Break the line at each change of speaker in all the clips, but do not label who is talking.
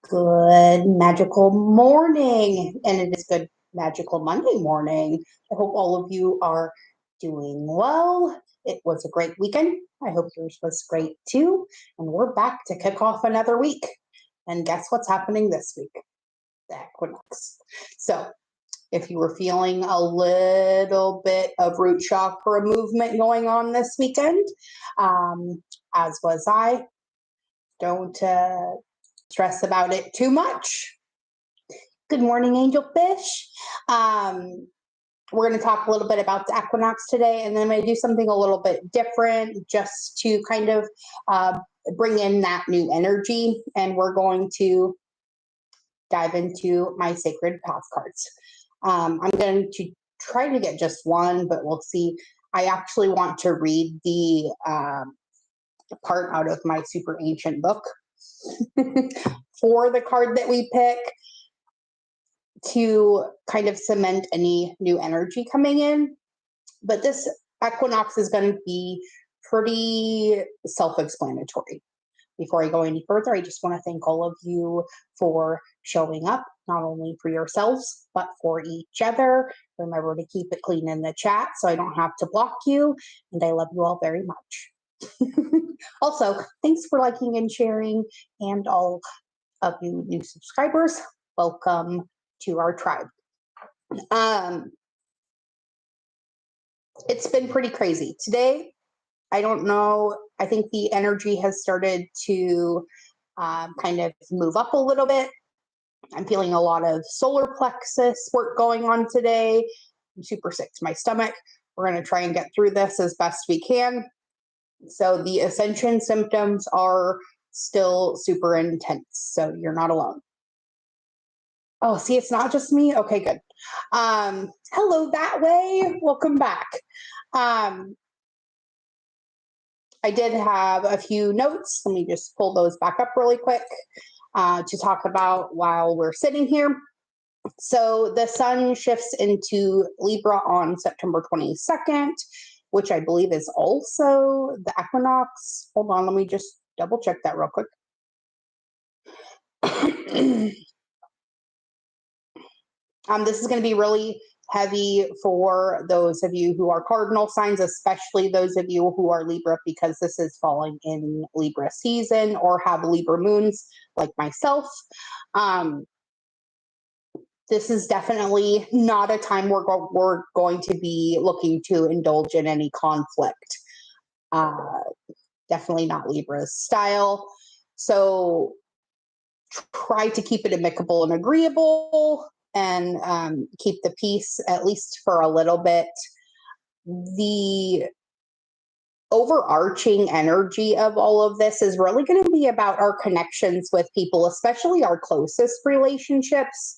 Good magical morning, and it is good magical Monday morning. I hope all of you are doing well. It was a great weekend. I hope yours was great too. And we're back to kick off another week. And guess what's happening this week? The equinox. So if you were feeling a little bit of root chakra movement going on this weekend, as was I, don't stress about it too much. Good morning, Angel Fish. We're going to talk a little bit about the equinox today, and then I'm going to do something a little bit different just to kind of bring in that new energy. And we're going to dive into my sacred path cards. I'm going to try to get just one, but we'll see. I actually want to read the part out of my super ancient book for the card that we pick, to kind of cement any new energy coming in. But this equinox is going to be pretty self-explanatory. Before I go any further, I just want to thank all of you for showing up, not only for yourselves, but for each other. Remember to keep it clean in the chat so I don't have to block you. And I love you all very much. Also, thanks for liking and sharing. And all of you new subscribers, welcome to our tribe. It's been pretty crazy today. I don't know. I think the energy has started to kind of move up a little bit. I'm feeling a lot of solar plexus work going on today. I'm super sick to my stomach. We're going to try and get through this as best we can. So the ascension symptoms are still super intense. So you're not alone. Oh, see, it's not just me? Okay, good. Hello that way. Welcome back. I did have a few notes. Let me just pull those back up really quick to talk about while we're sitting here. So the sun shifts into Libra on September 22nd, which I believe is also the equinox. Hold on, let me just double check that real quick. This is going to be really heavy for those of you who are cardinal signs, especially those of you who are Libra, because this is falling in Libra season or have Libra moons like myself. This is definitely not a time we're going to be looking to indulge in any conflict. Definitely not Libra's style. So try to keep it amicable and agreeable, and keep the peace, at least for a little bit. The overarching energy of all of this is really going to be about our connections with people, especially our closest relationships.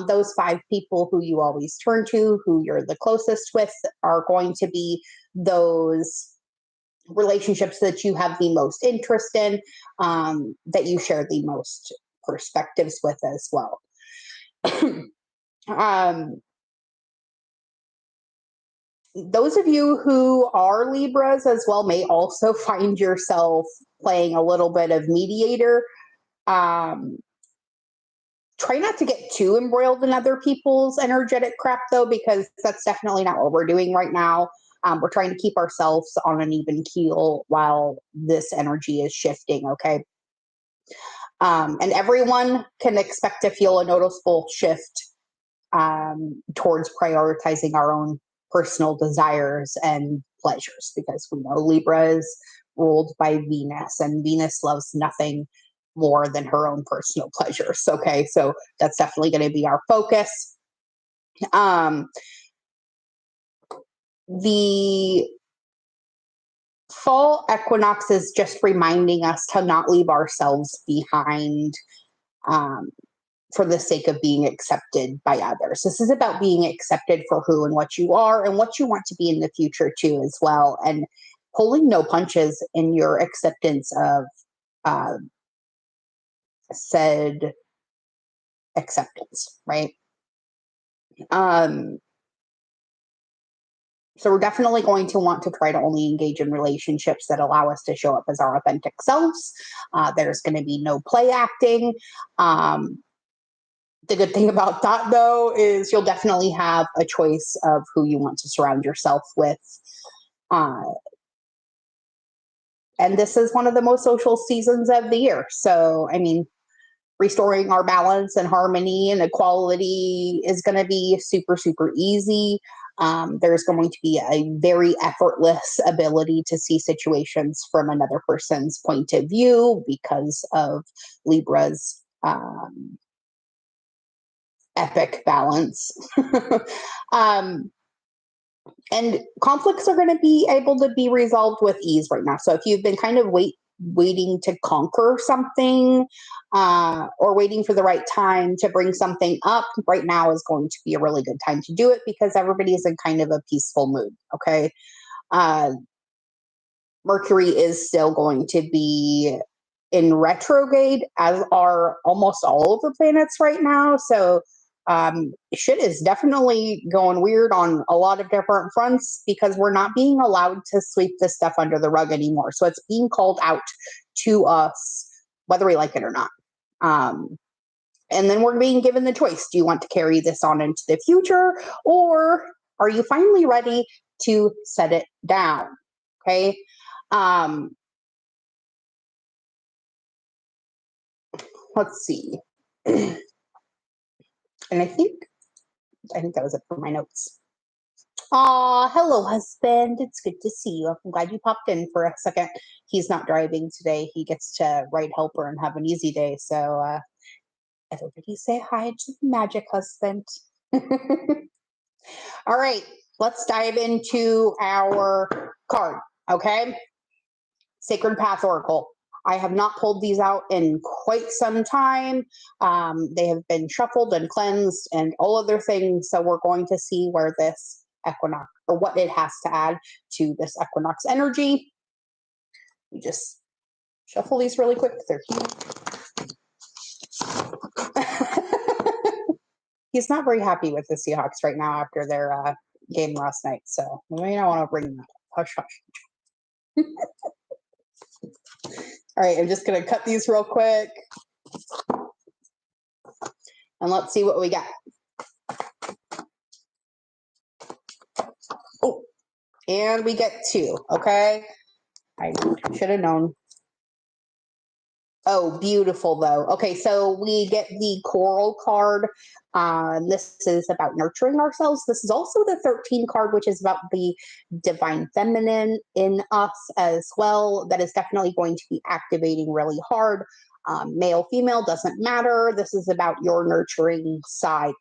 Those 5 people who you always turn to, who you're the closest with, are going to be those relationships that you have the most interest in, that you share the most perspectives with as well. Those of you who are Libras as well may also find yourself playing a little bit of mediator. Try not to get too embroiled in other people's energetic crap, though, because that's definitely not what we're doing right now. We're trying to keep ourselves on an even keel while this energy is shifting, okay? And everyone can expect to feel a noticeable shift towards prioritizing our own personal desires and pleasures, because we know Libra is ruled by Venus, and Venus loves nothing more than her own personal pleasures. Okay, so that's definitely going to be our focus. The fall equinox is just reminding us to not leave ourselves behind for the sake of being accepted by others. This is about being accepted for who and what you are and what you want to be in the future too, as well, and pulling no punches in your acceptance of said acceptance, right? So we're definitely going to want to try to only engage in relationships that allow us to show up as our authentic selves. There's going to be no play acting. The good thing about that, though, is you'll definitely have a choice of who you want to surround yourself with. And this is one of the most social seasons of the year. So, I mean, restoring our balance and harmony and equality is going to be super, super easy. There's going to be a very effortless ability to see situations from another person's point of view because of Libra's epic balance. And conflicts are going to be able to be resolved with ease right now. So if you've been kind of waiting to conquer something or waiting for the right time to bring something up, right now is going to be a really good time to do it because everybody is in kind of a peaceful mood. Okay. Mercury is still going to be in retrograde, as are almost all of the planets right now. So shit is definitely going weird on a lot of different fronts because we're not being allowed to sweep this stuff under the rug anymore. So it's being called out to us, whether we like it or not. And then we're being given the choice. Do you want to carry this on into the future, or are you finally ready to set it down? Okay. Let's see. And I think that was it for my notes. Hello, husband. It's good to see you. I'm glad you popped in for a second. He's not driving today. He gets to ride helper and have an easy day. So everybody say hi to the magic husband. All right, let's dive into our card, okay? Sacred Path Oracle. I have not pulled these out in quite some time. They have been shuffled and cleansed and all other things. So we're going to see where this equinox, or what it has to add to this equinox energy. We just shuffle these really quick. They're cute. He's not very happy with the Seahawks right now after their game last night. So we may not want to bring them up. Hush, hush. All right, I'm just going to cut these real quick. And let's see what we got. Oh, and we get 2, okay? I should have known. Oh, beautiful, though. Okay, so we get the Coral card. This is about nurturing ourselves. This is also the 13 card, which is about the divine feminine in us as well. That is definitely going to be activating really hard. Male, female, doesn't matter. This is about your nurturing side.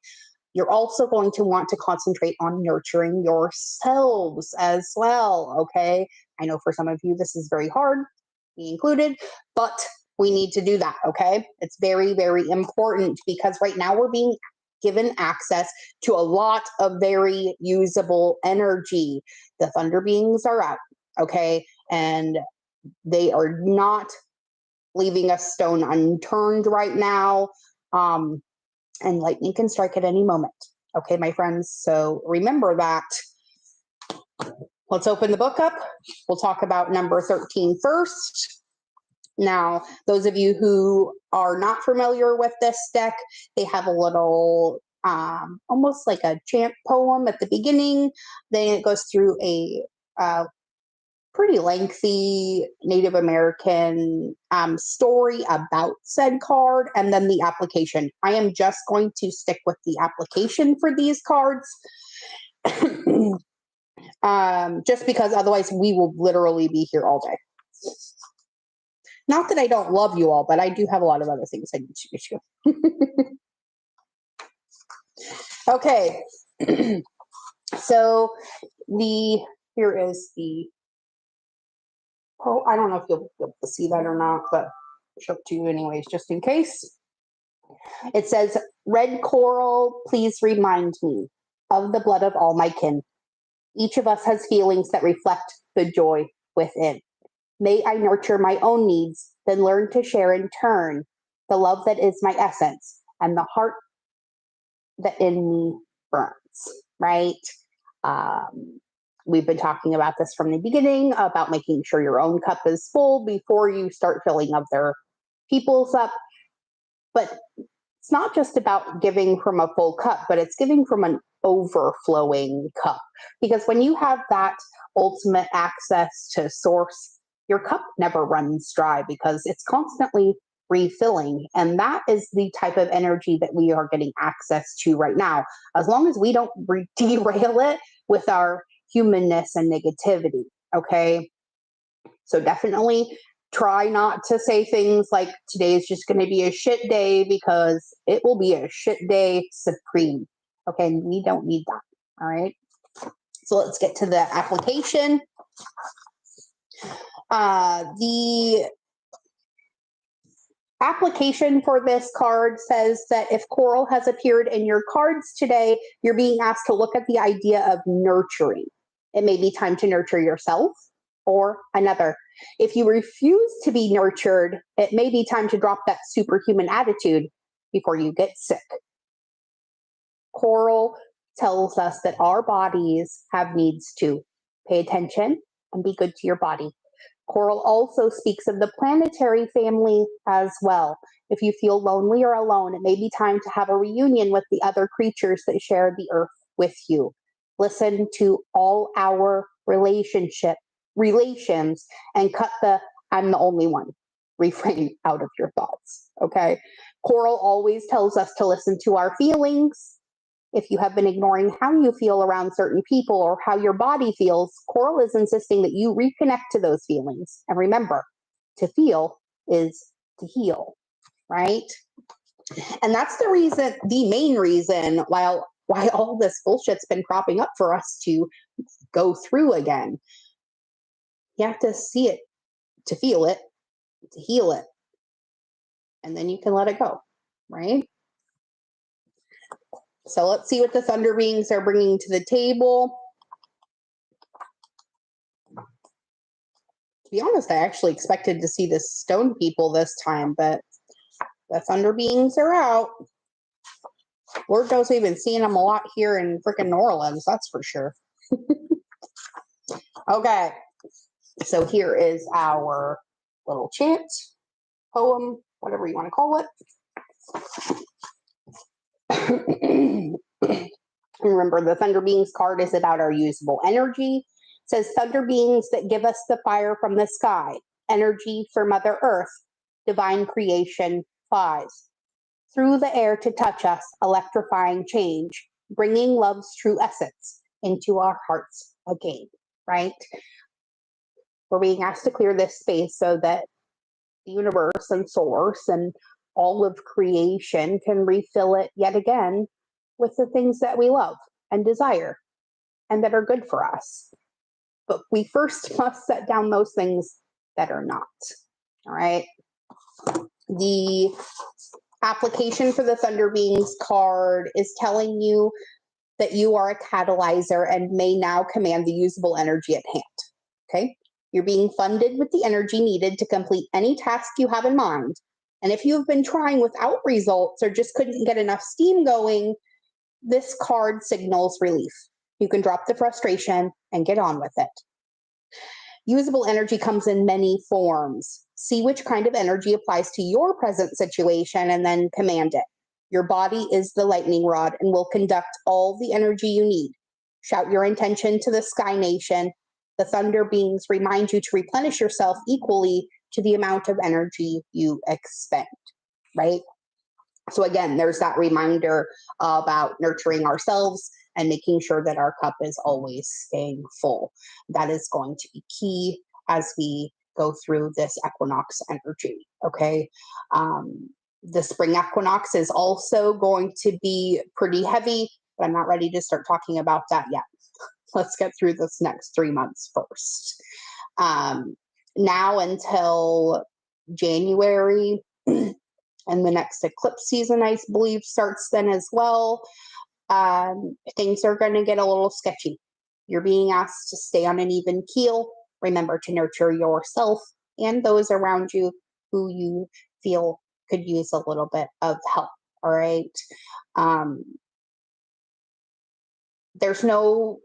You're also going to want to concentrate on nurturing yourselves as well, okay? I know for some of you this is very hard, me included, but we need to do that, okay? It's very, very important because right now we're being given access to a lot of very usable energy. The thunder beings are out, okay? And they are not leaving a stone unturned right now. And lightning can strike at any moment. Okay, my friends. So remember that. Let's open the book up. We'll talk about number 13 first. Now, those of you who are not familiar with this deck, they have a little, almost like a chant poem at the beginning. Then it goes through a pretty lengthy Native American story about said card, and then the application. I am just going to stick with the application for these cards, just because otherwise we will literally be here all day. Not that I don't love you all, but I do have a lot of other things I need to do. Okay, so here is the. Oh, I don't know if you'll be able to see that or not, but I'll show it to you anyways, just in case. It says, "Red coral, please remind me of the blood of all my kin. Each of us has feelings that reflect the joy within. May I nurture my own needs, then learn to share in turn the love that is my essence and the heart that in me burns," right? We've been talking about this from the beginning about making sure your own cup is full before you start filling other people's up. But it's not just about giving from a full cup, but it's giving from an overflowing cup. Because when you have that ultimate access to source, your cup never runs dry because it's constantly refilling. And that is the type of energy that we are getting access to right now, as long as we don't derail it with our humanness and negativity. Okay. So definitely try not to say things like today is just going to be a shit day, because it will be a shit day supreme. Okay. And we don't need that. All right. So let's get to the application. The application for this card says that if coral has appeared in your cards today, you're being asked to look at the idea of nurturing. It may be time to nurture yourself or another. If you refuse to be nurtured, it may be time to drop that superhuman attitude before you get sick. Coral tells us that our bodies have needs too. Pay attention and be good to your body. Coral also speaks of the planetary family as well. If you feel lonely or alone, it may be time to have a reunion with the other creatures that share the earth with you. Listen to all our relations and cut the "I'm the only one" refrain out of your thoughts. Okay. Coral always tells us to listen to our feelings. If you have been ignoring how you feel around certain people or how your body feels, Coral is insisting that you reconnect to those feelings. And remember, to feel is to heal, right? And that's the main reason why all this bullshit's been cropping up for us to go through again. You have to see it, to feel it, to heal it, and then you can let it go, right? So let's see what the Thunder Beings are bringing to the table. To be honest, I actually expected to see the Stone People this time, but the Thunder Beings are out. Lord knows we've been seeing them a lot here in freaking New Orleans, that's for sure. Okay, so here is our little chant, poem, whatever you want to call it. Remember, the Thunder Beings card is about our usable energy. It says Thunder Beings that give us the fire from the sky, energy for Mother Earth, divine creation flies through the air to touch us, electrifying change, bringing love's true essence into our hearts again, right? We're being asked to clear this space so that the universe and source and all of creation can refill it yet again with the things that we love and desire and that are good for us. But we first must set down those things that are not. All right. The application for the Thunder Beings card is telling you that you are a catalyzer and may now command the usable energy at hand. Okay. You're being funded with the energy needed to complete any task you have in mind. And if you have been trying without results or just couldn't get enough steam going, this card signals relief. You can drop the frustration and get on with it. Usable energy comes in many forms. See which kind of energy applies to your present situation and then command it. Your body is the lightning rod and will conduct all the energy you need. Shout your intention to the Sky Nation. The Thunder Beings remind you to replenish yourself equally to the amount of energy you expend, right? So again, there's that reminder about nurturing ourselves and making sure that our cup is always staying full. That is going to be key as we go through this equinox energy, okay? The spring equinox is also going to be pretty heavy, but I'm not ready to start talking about that yet. Let's get through this next 3 months first. Now until January, and the next eclipse season, I believe, starts then as well. Things are going to get a little sketchy. You're being asked to stay on an even keel. Remember to nurture yourself and those around you who you feel could use a little bit of help. All right. There's no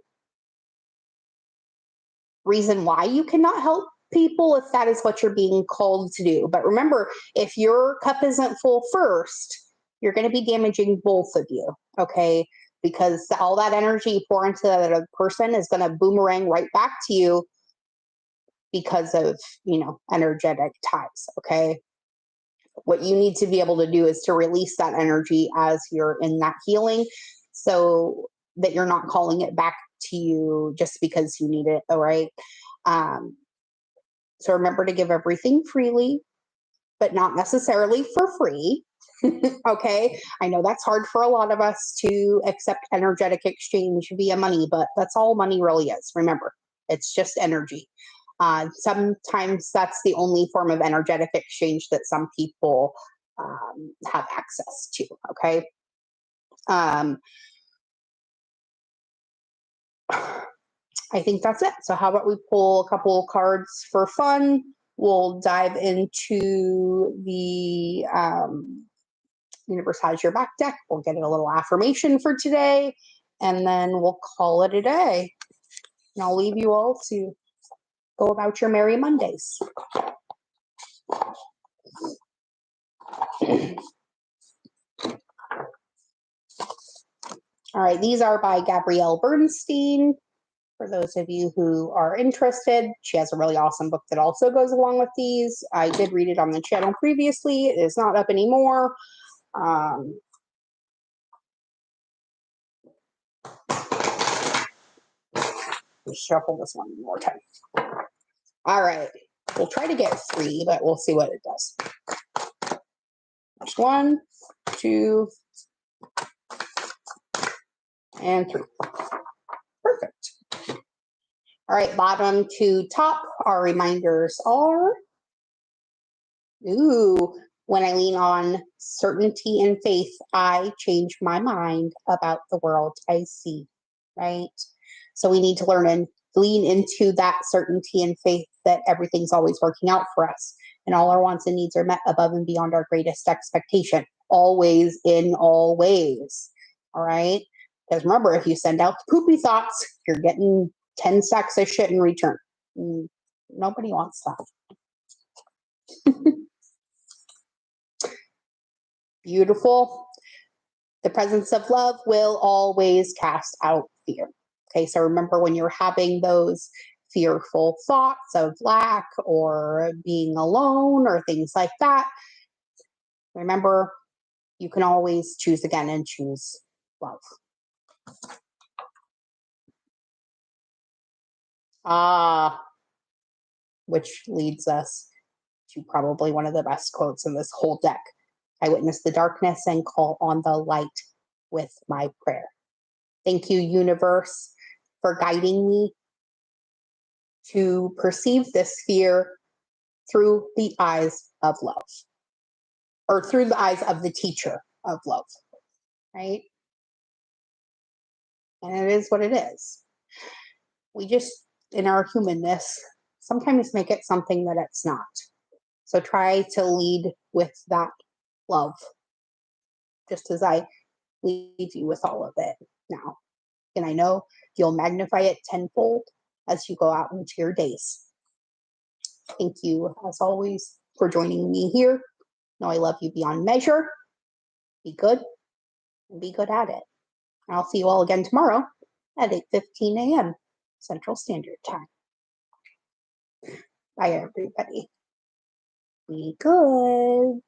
reason why you cannot help people if that is what you're being called to do. But remember, if your cup isn't full first, you're going to be damaging both of you, okay? Because all that energy you pour into that other person is going to boomerang right back to you because of, energetic ties, okay? What you need to be able to do is to release that energy as you're in that healing so that you're not calling it back to you just because you need it, all right? So remember to give everything freely, but not necessarily for free. Okay, I know that's hard for a lot of us to accept energetic exchange via money, but that's all money really is. Remember, it's just energy. Sometimes that's the only form of energetic exchange that some people have access to. Okay. I think that's it. So how about we pull a couple of cards for fun? We'll dive into the Universe Has Your Back deck. We'll get a little affirmation for today, and then we'll call it a day. And I'll leave you all to go about your merry Mondays. All right, these are by Gabrielle Bernstein. For those of you who are interested, she has a really awesome book that also goes along with these. I did read it on the channel previously. It is not up anymore. Shuffle this one more time. All right, we'll try to get 3, but we'll see what it does. There's 1, 2, and 3. Perfect. All right, bottom to top, our reminders are, when I lean on certainty and faith, I change my mind about the world I see, right? So we need to learn and lean into that certainty and faith that everything's always working out for us and all our wants and needs are met above and beyond our greatest expectation, always in all ways, all right? Because remember, if you send out the poopy thoughts, you're getting 10 sacks of shit in return. Nobody wants that. Beautiful. The presence of love will always cast out fear. Okay, so remember when you're having those fearful thoughts of lack or being alone or things like that, remember you can always choose again and choose love. Which leads us to probably one of the best quotes in this whole deck. I witness the darkness and call on the light with my prayer. Thank you, universe, for guiding me to perceive this fear through the eyes of love, or through the eyes of the teacher of love, right? And it is what it is. We just, in our humanness, sometimes make it something that it's not. So try to lead with that love, just as I leave you with all of it now. And I know you'll magnify it tenfold as you go out into your days. Thank you, as always, for joining me here. Know I love you beyond measure. Be good and be good at it. I'll see you all again tomorrow at 8:15 a.m. Central Standard Time. Bye, everybody. Be good.